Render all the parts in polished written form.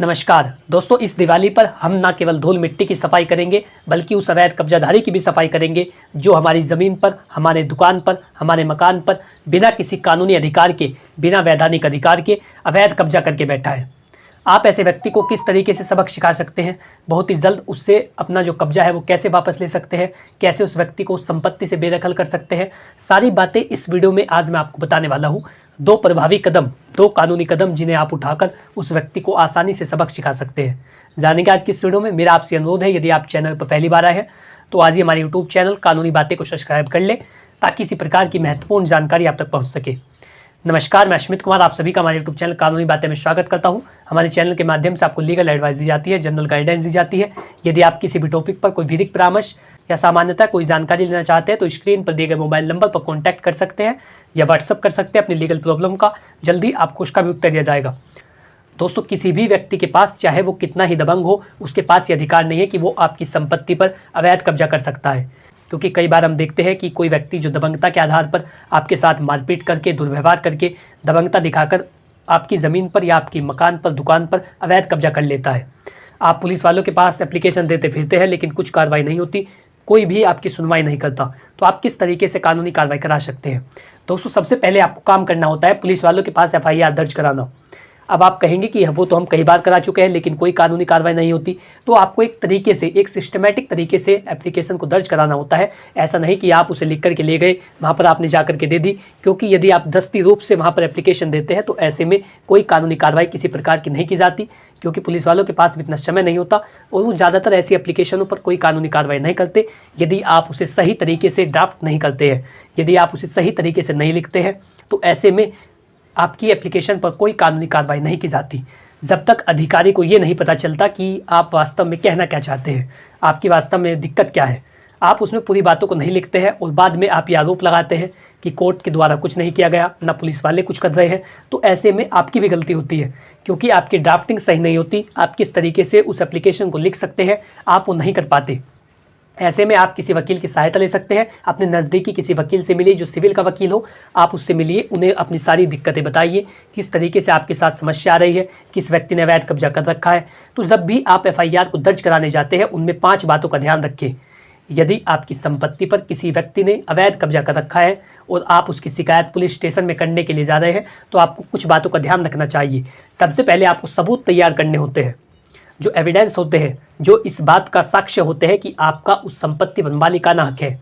नमस्कार दोस्तों, इस दिवाली पर हम न केवल धूल मिट्टी की सफाई करेंगे बल्कि उस अवैध कब्जाधारी की भी सफाई करेंगे जो हमारी ज़मीन पर, हमारे दुकान पर, हमारे मकान पर बिना किसी कानूनी अधिकार के, बिना वैधानिक अधिकार के अवैध कब्जा करके बैठा है। आप ऐसे व्यक्ति को किस तरीके से सबक सिखा सकते हैं, बहुत ही जल्द उससे अपना जो कब्जा है वो कैसे वापस ले सकते हैं, कैसे उस व्यक्ति को संपत्ति से बेदखल कर सकते हैं, सारी बातें इस वीडियो में आज मैं आपको बताने वाला हूँ। दो प्रभावी कदम, दो कानूनी कदम जिन्हें आप उठाकर उस व्यक्ति को आसानी से सबक सिखा सकते हैं। जानेंगे आज की इस वीडियो में। मेरा आपसे अनुरोध है, यदि आप चैनल पर पहली बार आए हैं तो आज ही हमारे यूट्यूब चैनल कानूनी बातें को सब्सक्राइब कर लें ताकि इसी प्रकार की महत्वपूर्ण जानकारी आप तक पहुँच सके। नमस्कार, मैं अश्मित कुमार आप सभी का हमारे यूट्यूब चैनल कानूनी बातें में स्वागत करता हूं। हमारे चैनल के माध्यम से आपको लीगल एडवाइस दी जाती है, जनरल गाइडेंस दी जाती है। यदि आप किसी भी टॉपिक पर कोई विधिक परामर्श या सामान्यतः कोई जानकारी लेना चाहते हैं तो स्क्रीन पर दिए गए मोबाइल नंबर पर कॉन्टैक्ट कर सकते हैं या व्हाट्सअप कर सकते हैं अपनी लीगल प्रॉब्लम का। जल्दी आपको उसका भी उत्तर दिया जाएगा। दोस्तों, किसी भी व्यक्ति के पास, चाहे वो कितना ही दबंग हो, उसके पास ये अधिकार नहीं है कि वो आपकी संपत्ति पर अवैध कब्जा कर सकता है। क्योंकि कई बार हम देखते हैं कि कोई व्यक्ति जो दबंगता के आधार पर आपके साथ मारपीट करके, दुर्व्यवहार करके, दबंगता दिखाकर आपकी ज़मीन पर या आपकी मकान पर, दुकान पर अवैध कब्जा कर लेता है। आप पुलिस वालों के पास एप्लीकेशन देते फिरते हैं लेकिन कुछ कार्रवाई नहीं होती, कोई भी आपकी सुनवाई नहीं करता, तो आप किस तरीके से कानूनी कार्रवाई करा सकते हैं? दोस्तों, सबसे पहले आपको काम करना होता है पुलिस वालों के पास एफआईआर दर्ज कराना। अब आप कहेंगे कि वो तो हम कई बार करा चुके हैं लेकिन कोई कानूनी कार्रवाई नहीं होती, तो आपको एक तरीके से, एक सिस्टमेटिक तरीके से एप्लीकेशन को दर्ज कराना होता है। ऐसा नहीं कि आप उसे लिख करके ले गए, वहाँ पर आपने जा करके दे दी, क्योंकि यदि आप दस्ती रूप से वहाँ पर एप्लीकेशन देते हैं तो ऐसे में कोई कानूनी कार्रवाई किसी प्रकार की नहीं की जाती, क्योंकि पुलिस वालों के पास भी इतना समय नहीं होता और वो ज़्यादातर ऐसी एप्लीकेशनों पर कोई कानूनी कार्रवाई नहीं करते। यदि आप उसे सही तरीके से ड्राफ्ट नहीं करते हैं, यदि आप उसे सही तरीके से नहीं लिखते हैं, तो ऐसे में आपकी एप्लीकेशन पर कोई कानूनी कार्रवाई नहीं की जाती जब तक अधिकारी को ये नहीं पता चलता कि आप वास्तव में कहना क्या चाहते हैं, आपकी वास्तव में दिक्कत क्या है। आप उसमें पूरी बातों को नहीं लिखते हैं और बाद में आप ये आरोप लगाते हैं कि कोर्ट के द्वारा कुछ नहीं किया गया, ना पुलिस वाले कुछ कर रहे हैं, तो ऐसे में आपकी भी गलती होती है क्योंकि आपकी ड्राफ्टिंग सही नहीं होती। आप किस तरीके से उस एप्लीकेशन को लिख सकते हैं आप वो नहीं कर पाते। ऐसे में आप किसी वकील की सहायता ले सकते हैं। अपने नज़दीकी किसी वकील से मिलिए जो सिविल का वकील हो, आप उससे मिलिए, उन्हें अपनी सारी दिक्कतें बताइए, किस तरीके से आपके साथ समस्या आ रही है, किस व्यक्ति ने अवैध कब्जा कर रखा है। तो जब भी आप एफआईआर को दर्ज कराने जाते हैं उनमें 5 बातों का ध्यान रखें। यदि आपकी संपत्ति पर किसी व्यक्ति ने अवैध कब्जा कर रखा है और आप उसकी शिकायत पुलिस स्टेशन में करने के लिए जा रहे हैं तो आपको कुछ बातों का ध्यान रखना चाहिए। सबसे पहले आपको सबूत तैयार करने होते हैं, जो एविडेंस होते हैं, जो इस बात का साक्ष्य होते हैं कि आपका उस संपत्ति पर मालिकाना हक है,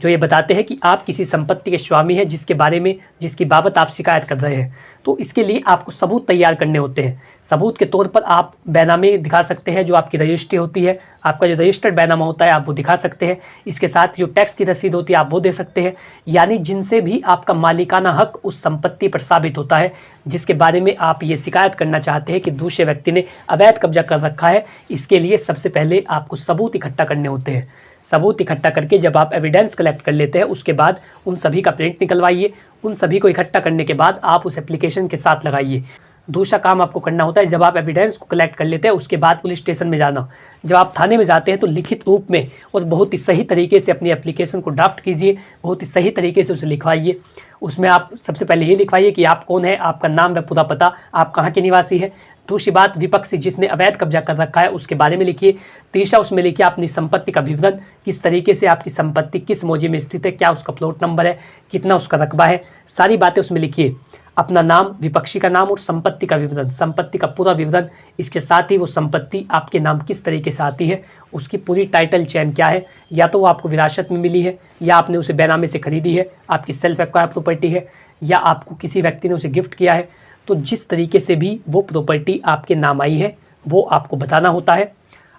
जो ये बताते हैं कि आप किसी संपत्ति के स्वामी हैं जिसके बारे में, जिसकी बाबत आप शिकायत कर रहे हैं। तो इसके लिए आपको सबूत तैयार करने होते हैं। सबूत के तौर पर आप बैनामे दिखा सकते हैं, जो आपकी रजिस्ट्री होती है, आपका जो रजिस्टर्ड बैनामा होता है आप वो दिखा सकते हैं। इसके साथ जो टैक्स की रसीद होती है आप वो दे सकते हैं, यानी जिनसे भी आपका मालिकाना हक उस संपत्ति पर साबित होता है, जिसके बारे में आप ये शिकायत करना चाहते हैं कि दूसरे व्यक्ति ने अवैध कब्जा कर रखा है। इसके लिए सबसे पहले आपको सबूत इकट्ठा करने होते हैं। सबूत इकट्ठा करके जब आप एविडेंस कलेक्ट कर लेते हैं उसके बाद उन सभी का प्रिंट निकलवाइए। उन सभी को इकट्ठा करने के बाद आप उस एप्लीकेशन के साथ लगाइए। दूसरा काम आपको करना होता है, जब आप एविडेंस को कलेक्ट कर लेते हैं उसके बाद पुलिस स्टेशन में जाना। जब आप थाने में जाते हैं तो लिखित रूप में और बहुत ही सही तरीके से अपनी एप्लीकेशन को ड्राफ्ट कीजिए, बहुत ही सही तरीके से उसे लिखवाइए। उसमें आप सबसे पहले ये लिखवाइए कि आप कौन है, आपका नाम व पूरा पता, आप कहाँ के निवासी हैं। दूसरी बात, विपक्षी जिसने अवैध कब्जा कर रखा है उसके बारे में लिखिए। तीसरा, उसमें लिखिए अपनी संपत्ति का विवरण, किस तरीके से आपकी संपत्ति किस मौजे में स्थित है, क्या उसका प्लॉट नंबर है, कितना उसका रकबा है, सारी बातें उसमें लिखिए। अपना नाम, विपक्षी का नाम और संपत्ति का विवरण, संपत्ति का पूरा विवरण। इसके साथ ही वो संपत्ति आपके नाम किस तरीके से आती है, उसकी पूरी टाइटल चेन क्या है, या तो वो आपको विरासत में मिली है या आपने उसे बैनामे से खरीदी है, आपकी सेल्फ एक्वायर्ड प्रॉपर्टी है, या आपको किसी व्यक्ति ने उसे गिफ्ट किया है। तो जिस तरीके से भी वो प्रॉपर्टी आपके नाम आई है वो आपको बताना होता है।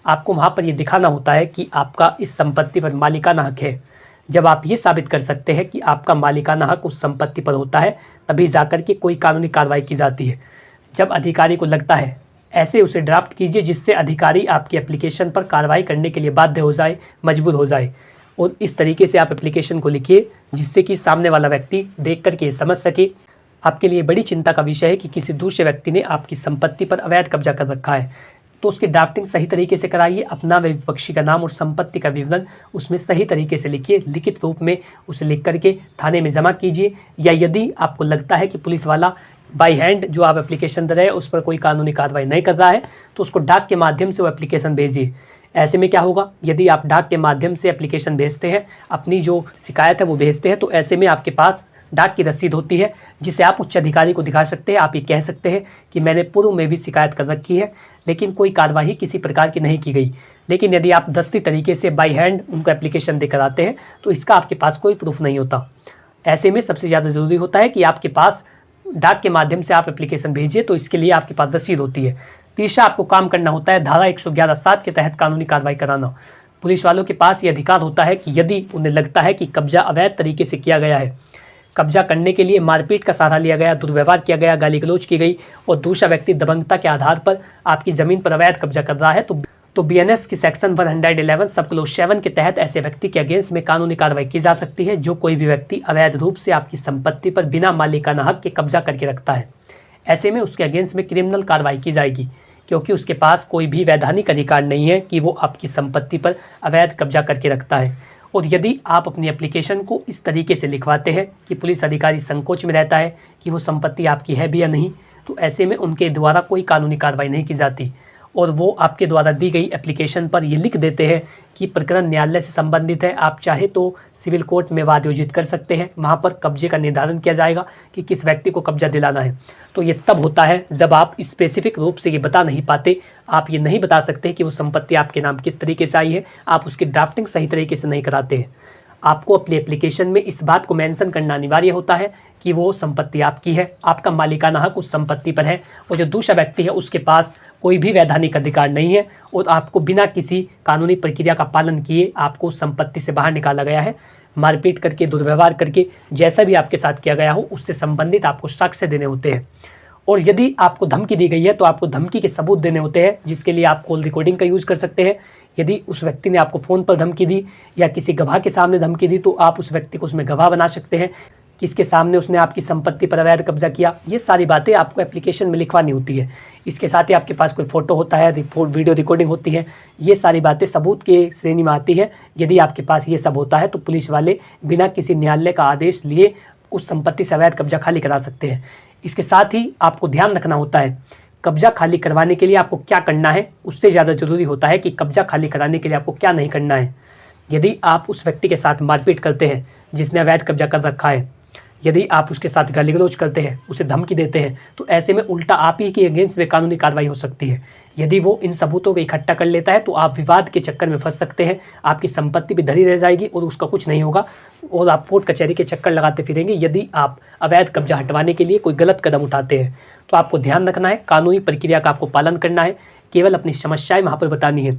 आपको वहाँ पर ये दिखाना होता है कि आपका इस संपत्ति पर मालिकाना हक है। जब आप ये साबित कर सकते हैं कि आपका मालिकाना हक उस संपत्ति पर होता है तभी जाकर के कोई कानूनी कार्रवाई की जाती है। जब अधिकारी को लगता है, ऐसे उसे ड्राफ्ट कीजिए जिससे अधिकारी आपकी एप्लीकेशन पर कार्रवाई करने के लिए बाध्य हो जाए, मजबूर हो जाए। और इस तरीके से आप एप्लीकेशन को लिखिए जिससे कि सामने वाला व्यक्ति देख करके समझ सके। आपके लिए बड़ी चिंता का विषय है कि किसी दूसरे व्यक्ति ने आपकी संपत्ति पर अवैध कब्जा कर रखा है, तो उसकी ड्राफ्टिंग सही तरीके से कराइए। अपना व विपक्षी का नाम और संपत्ति का विवरण उसमें सही तरीके से लिखिए, लिखित रूप में उसे लिख करके थाने में जमा कीजिए। या यदि आपको लगता है कि पुलिस वाला बाई हैंड जो आप एप्लीकेशन दे रहे हैं उस पर कोई कानूनी कार्रवाई नहीं कर रहा है तो उसको डाक के माध्यम से वो एप्लीकेशन भेजिए। ऐसे में क्या होगा, यदि आप डाक के माध्यम से एप्लीकेशन भेजते हैं, अपनी जो शिकायत है वो भेजते हैं, तो ऐसे में आपके पास डाक की रसीद होती है जिसे आप उच्च अधिकारी को दिखा सकते हैं। आप ये कह सकते हैं कि मैंने पूर्व में भी शिकायत कर रखी है लेकिन कोई कार्रवाई किसी प्रकार की नहीं की गई। लेकिन यदि आप दस्ती तरीके से बाई हैंड उनको एप्लीकेशन देकर आते हैं तो इसका आपके पास कोई प्रूफ नहीं होता। ऐसे में सबसे ज़्यादा ज़रूरी होता है कि आपके पास डाक के माध्यम से आप एप्लीकेशन भेजिए, तो इसके लिए आपके पास रसीद होती है। तीसरा आपको काम करना होता है धारा 111(7) के तहत कानूनी कार्रवाई कराना। पुलिस वालों के पास ये अधिकार होता है कि यदि उन्हें लगता है कि कब्जा अवैध तरीके से किया गया है, कब्जा करने के लिए मारपीट का सहारा लिया गया, दुर्व्यवहार किया गया, गाली गलौज की गई और दूसरा व्यक्ति दबंगता के आधार पर आपकी ज़मीन पर अवैध कब्जा कर रहा है, तो बीएनएस की सेक्शन 111 सब क्लोज 7 के तहत ऐसे व्यक्ति के अगेंस्ट में कानूनी कार्रवाई की जा सकती है जो कोई भी व्यक्ति अवैध रूप से आपकी संपत्ति पर बिना मालिकाना हक के कब्जा करके रखता है। ऐसे में उसके अगेंस्ट में क्रिमिनल कार्रवाई की जाएगी क्योंकि उसके पास कोई भी वैधानिक अधिकार नहीं है कि वो आपकी संपत्ति पर अवैध कब्जा करके रखता है। और यदि आप अपनी एप्लीकेशन को इस तरीके से लिखवाते हैं कि पुलिस अधिकारी संकोच में रहता है कि वो संपत्ति आपकी है भी या नहीं, तो ऐसे में उनके द्वारा कोई कानूनी कार्रवाई नहीं की जाती और वो आपके द्वारा दी गई एप्लीकेशन पर ये लिख देते हैं कि प्रकरण न्यायालय से संबंधित है, आप चाहे तो सिविल कोर्ट में वाद आयोजित कर सकते हैं, वहाँ पर कब्जे का निर्धारण किया जाएगा कि किस व्यक्ति को कब्जा दिलाना है। तो ये तब होता है जब आप स्पेसिफिक रूप से ये बता नहीं पाते, आप ये नहीं बता सकते कि वो संपत्ति आपके नाम किस तरीके से आई है, आप उसकी ड्राफ्टिंग सही तरीके से नहीं कराते हैं। आपको अपनी एप्लीकेशन में इस बात को मेंशन करना अनिवार्य होता है कि वो संपत्ति आपकी है, आपका मालिकाना हक उस संपत्ति पर है और जो दूसरा व्यक्ति है उसके पास कोई भी वैधानिक अधिकार नहीं है और आपको बिना किसी कानूनी प्रक्रिया का पालन किए आपको उस संपत्ति से बाहर निकाला गया है। मारपीट करके, दुर्व्यवहार करके, जैसा भी आपके साथ किया गया हो उससे संबंधित आपको साक्ष्य देने होते हैं। और यदि आपको धमकी दी गई है तो आपको धमकी के सबूत देने होते हैं, जिसके लिए आप कॉल रिकॉर्डिंग का यूज़ कर सकते हैं। यदि उस व्यक्ति ने आपको फ़ोन पर धमकी दी या किसी गवाह के सामने धमकी दी तो आप उस व्यक्ति को उसमें गवाह बना सकते हैं, किसके सामने उसने आपकी संपत्ति पर अवैध कब्जा किया। ये सारी बातें आपको एप्लीकेशन में लिखवानी होती है। इसके साथ ही आपके पास कोई फ़ोटो होता है, वीडियो रिकॉर्डिंग होती है, ये सारी बातें सबूत के श्रेणी में आती है। यदि आपके पास ये सब होता है तो पुलिस वाले बिना किसी न्यायालय का आदेश लिए उस संपत्ति से अवैध कब्जा खाली करा सकते हैं। इसके साथ ही आपको ध्यान रखना होता है कब्जा खाली करवाने के लिए आपको क्या करना है, उससे ज़्यादा ज़रूरी होता है कि कब्जा खाली कराने के लिए आपको क्या नहीं करना है। यदि आप उस व्यक्ति के साथ मारपीट करते हैं जिसने अवैध कब्जा कर रखा है, यदि आप उसके साथ गाली गलौज करते हैं, उसे धमकी देते हैं, तो ऐसे में उल्टा आप ही के अगेंस्ट में कानूनी कार्रवाई हो सकती है। यदि वो इन सबूतों को इकट्ठा कर लेता है तो आप विवाद के चक्कर में फंस सकते हैं, आपकी संपत्ति भी धरी रह जाएगी और उसका कुछ नहीं होगा और आप कोर्ट कचहरी के चक्कर लगाते फिरेंगे। यदि आप अवैध कब्जा हटवाने के लिए कोई गलत कदम उठाते हैं तो आपको ध्यान रखना है, कानूनी प्रक्रिया का आपको पालन करना है, केवल अपनी समस्याएं वहाँ पर बतानी है।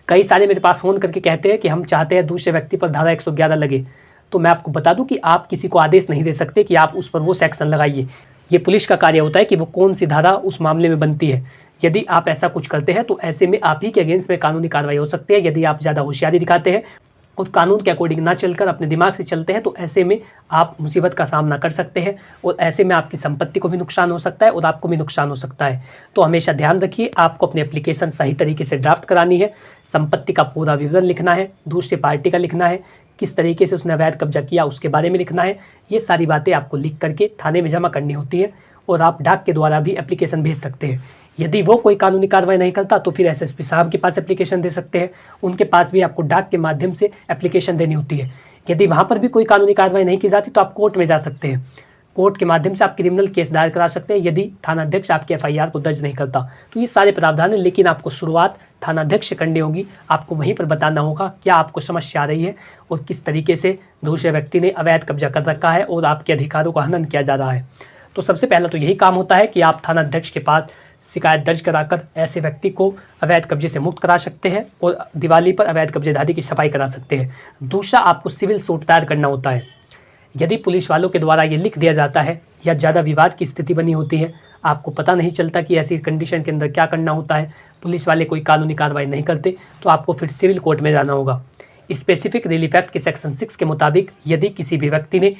कई सारे मेरे पास फ़ोन करके कहते हैं कि हम चाहते हैं दूसरे व्यक्ति पर धारा 111 लगे, तो मैं आपको बता दूं कि आप किसी को आदेश नहीं दे सकते कि आप उस पर वो सेक्शन लगाइए। ये पुलिस का कार्य होता है कि वो कौन सी धारा उस मामले में बनती है। यदि आप ऐसा कुछ करते हैं तो ऐसे में आप ही के अगेंस्ट में कानूनी कार्रवाई हो सकती है। यदि आप ज़्यादा होशियारी दिखाते हैं और कानून के अकॉर्डिंग ना चलकर अपने दिमाग से चलते हैं तो ऐसे में आप मुसीबत का सामना कर सकते हैं और ऐसे में आपकी संपत्ति को भी नुकसान हो सकता है और आपको भी नुकसान हो सकता है। तो हमेशा ध्यान रखिए, आपको अपनी एप्लीकेशन सही तरीके से ड्राफ्ट करानी है, संपत्ति का पूरा विवरण लिखना है, दूसरी पार्टी का लिखना है, किस तरीके से उसने अवैध कब्जा किया उसके बारे में लिखना है। ये सारी बातें आपको लिख करके थाने में जमा करनी होती है और आप डाक के द्वारा भी एप्लीकेशन भेज सकते हैं। यदि वो कोई कानूनी कार्रवाई नहीं करता तो फिर एसएसपी साहब के पास एप्लीकेशन दे सकते हैं, उनके पास भी आपको डाक के माध्यम से एप्लीकेशन देनी होती है। यदि वहाँ पर भी कोई कानूनी कार्रवाई नहीं की जाती तो आप कोर्ट में जा सकते हैं, कोर्ट के माध्यम से आप क्रिमिनल केस दायर करा सकते हैं यदि थानाध्यक्ष आपके एफआईआर को दर्ज नहीं करता। तो ये सारे प्रावधान हैं, लेकिन आपको शुरुआत थानाध्यक्ष से करनी होगी। आपको वहीं पर बताना होगा क्या आपको समस्या आ रही है और किस तरीके से दूसरे व्यक्ति ने अवैध कब्जा कर रखा है और आपके अधिकारों का हनन किया जा रहा है। तो सबसे पहला तो यही काम होता है कि आप थानाध्यक्ष के पास शिकायत दर्ज कराकर ऐसे व्यक्ति को अवैध कब्जे से मुक्त करा सकते हैं और दिवाली पर अवैध कब्जेदारी की सफाई करा सकते हैं। दूसरा, आपको सिविल सूट दायर करना होता है। यदि पुलिस वालों के द्वारा ये लिख दिया जाता है या ज़्यादा विवाद की स्थिति बनी होती है, आपको पता नहीं चलता कि ऐसी कंडीशन के अंदर क्या करना होता है, पुलिस वाले कोई कानूनी कार्रवाई नहीं करते, तो आपको फिर सिविल कोर्ट में जाना होगा। स्पेसिफिक रिलीफ एक्ट के सेक्शन 6 के मुताबिक यदि किसी भी व्यक्ति ने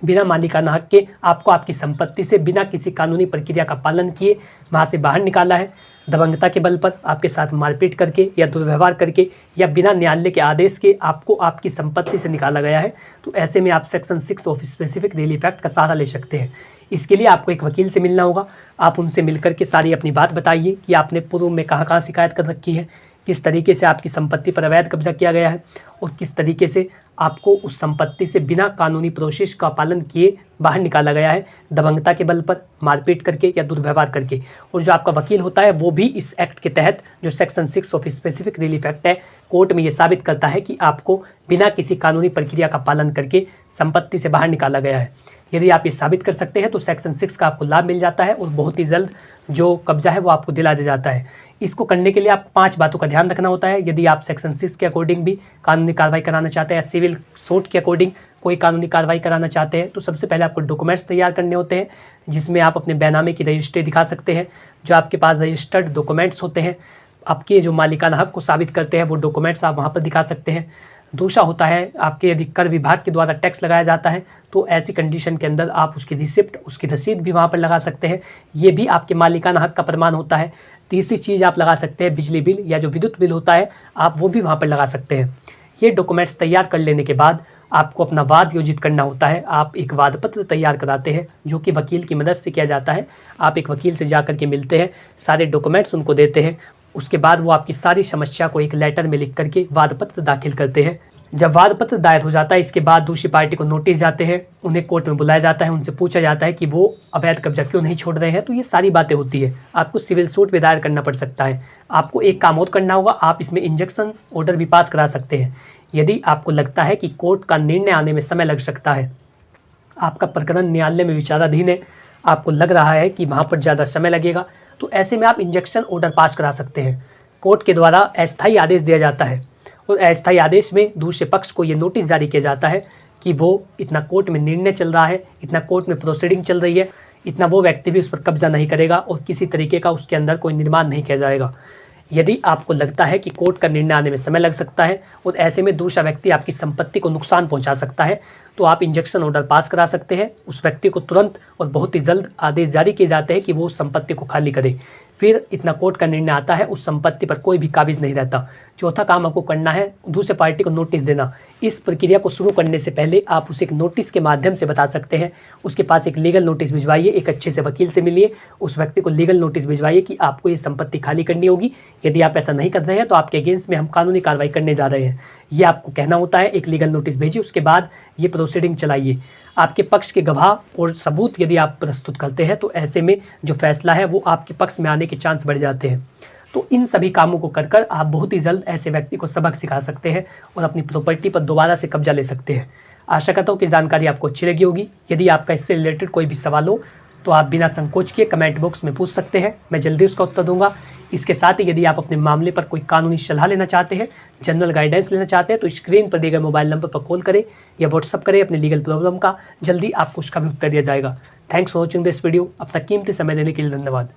बिना मालिकाना हक के आपको आपकी संपत्ति से बिना किसी कानूनी प्रक्रिया का पालन किए वहाँ से बाहर निकाला है, दबंगता के बल पर आपके साथ मारपीट करके या दुर्व्यवहार करके या बिना न्यायालय के आदेश के आपको आपकी संपत्ति से निकाला गया है, तो ऐसे में आप section 6 of specific relief act का सहारा ले सकते हैं। इसके लिए आपको एक वकील से मिलना होगा। आप उनसे मिलकर के सारी अपनी बात बताइए कि आपने पूर्व में कहाँ कहाँ शिकायत कर रखी है, किस तरीके से आपकी संपत्ति पर अवैध कब्जा किया गया है और किस तरीके से आपको उस संपत्ति से बिना कानूनी प्रोसेस का पालन किए बाहर निकाला गया है, दबंगता के बल पर, मारपीट करके या दुर्व्यवहार करके। और जो आपका वकील होता है वो भी इस एक्ट के तहत, जो section 6 of specific relief act है, कोर्ट में ये साबित करता है कि आपको बिना किसी कानूनी प्रक्रिया का पालन करके संपत्ति से बाहर निकाला गया है। यदि आप ये साबित कर सकते हैं तो सेक्शन 6 का आपको लाभ मिल जाता है और बहुत ही जल्द जो कब्जा है वो आपको दिला दिया जाता है। इसको करने के लिए आपको 5 बातों का ध्यान रखना होता है। यदि आप सेक्शन 6 के अकॉर्डिंग भी कानूनी कार्रवाई कराना चाहते हैं या सिविल सूट के अकॉर्डिंग कोई कानूनी कार्रवाई कराना चाहते हैं तो सबसे पहले आपको डॉक्यूमेंट्स तैयार करने होते हैं, जिसमें आप अपने बैनामे की रजिस्ट्री दिखा सकते हैं। जो आपके पास रजिस्टर्ड डॉक्यूमेंट्स होते हैं, आपके जो मालिकाना हक को साबित करते हैं, वो डॉक्यूमेंट्स आप वहाँ पर दिखा सकते हैं। दूसरा होता है, आपके यदि कर विभाग के द्वारा टैक्स लगाया जाता है तो ऐसी कंडीशन के अंदर आप उसकी रिसिप्ट, उसकी रसीद भी वहाँ पर लगा सकते हैं। ये भी आपके मालिकाना हक का प्रमाण होता है। तीसरी चीज़ आप लगा सकते हैं बिजली बिल या जो विद्युत बिल होता है, आप वो भी वहाँ पर लगा सकते हैं। ये डॉक्यूमेंट्स तैयार कर लेने के बाद आपको अपना वाद योजित करना होता है। आप एक वाद पत्र तैयार कराते हैं जो कि वकील की मदद से किया जाता है। आप एक वकील से जाकर के मिलते हैं, सारे डॉक्यूमेंट्स उनको देते हैं, उसके बाद वो आपकी सारी समस्या को एक लेटर में लिख करके वाद पत्र दाखिल करते हैं। जब वाद पत्र दायर हो जाता है, इसके बाद दूसरी पार्टी को नोटिस जाते हैं, उन्हें कोर्ट में बुलाया जाता है, उनसे पूछा जाता है कि वो अवैध कब्जा क्यों नहीं छोड़ रहे हैं। तो ये सारी बातें होती है। आपको सिविल सूट भी दायर करना पड़ सकता है। आपको एक काम और करना होगा, आप इसमें इंजंक्शन ऑर्डर भी पास करा सकते हैं। यदि आपको लगता है कि कोर्ट का निर्णय आने में समय लग सकता है, आपका प्रकरण न्यायालय में विचाराधीन है, आपको लग रहा है कि वहाँ पर ज़्यादा समय लगेगा, तो ऐसे में आप इंजंक्शन ऑर्डर पास करा सकते हैं। कोर्ट के द्वारा अस्थायी आदेश दिया जाता है और अस्थायी आदेश में दूसरे पक्ष को ये नोटिस जारी किया जाता है कि वो इतना कोर्ट में निर्णय चल रहा है, इतना कोर्ट में प्रोसीडिंग चल रही है, इतना वो व्यक्ति भी उस पर कब्जा नहीं करेगा और किसी तरीके का उसके अंदर कोई निर्माण नहीं किया जाएगा। यदि आपको लगता है कि कोर्ट का निर्णय आने में समय लग सकता है और ऐसे में दूसरा व्यक्ति आपकी संपत्ति को नुकसान पहुंचा सकता है, तो आप इंजंक्शन ऑर्डर पास करा सकते हैं। उस व्यक्ति को तुरंत और बहुत ही जल्द आदेश जारी किए जाते हैं कि वो संपत्ति को खाली करे। फिर इतना कोर्ट का निर्णय आता है, उस संपत्ति पर कोई भी काबिज नहीं रहता। चौथा काम आपको करना है, दूसरे पार्टी को नोटिस देना। इस प्रक्रिया को शुरू करने से पहले आप उसे एक नोटिस के माध्यम से बता सकते हैं। उसके पास एक लीगल नोटिस भिजवाइए, एक अच्छे से वकील से मिलिए, उस व्यक्ति को लीगल नोटिस भिजवाइए कि आपको ये संपत्ति खाली करनी होगी। यदि आप ऐसा नहीं कर रहे हैं तो आपके अगेंस्ट में हम कानूनी कार्रवाई करने जा रहे हैं, ये आपको कहना होता है। एक लीगल नोटिस भेजिए, उसके बाद ये प्रोसीडिंग चलाइए। आपके पक्ष के गवाह और सबूत यदि आप प्रस्तुत करते हैं तो ऐसे में जो फैसला है वो आपके पक्ष में आने के चांस बढ़ जाते हैं। तो इन सभी कामों को कर आप बहुत ही जल्द ऐसे व्यक्ति को सबक सिखा सकते हैं और अपनी प्रॉपर्टी पर दोबारा से कब्जा ले सकते हैं। आशा करता हूँ कि जानकारी आपको अच्छी लगी होगी। यदि आपका इससे रिलेटेड कोई भी सवाल हो तो आप बिना संकोच किए कमेंट बॉक्स में पूछ सकते हैं, मैं जल्दी उसका उत्तर दूंगा। इसके साथ ही यदि आप अपने मामले पर कोई कानूनी सलाह लेना चाहते हैं, जनरल गाइडेंस लेना चाहते हैं, तो स्क्रीन पर दिए गए मोबाइल नंबर पर कॉल करें या व्हाट्सअप करें अपनी लीगल प्रॉब्लम का, जल्दी आपको उसका भी उत्तर दिया जाएगा। Thanks for watching this video. अपना कीमती समय देने के लिए धन्यवाद।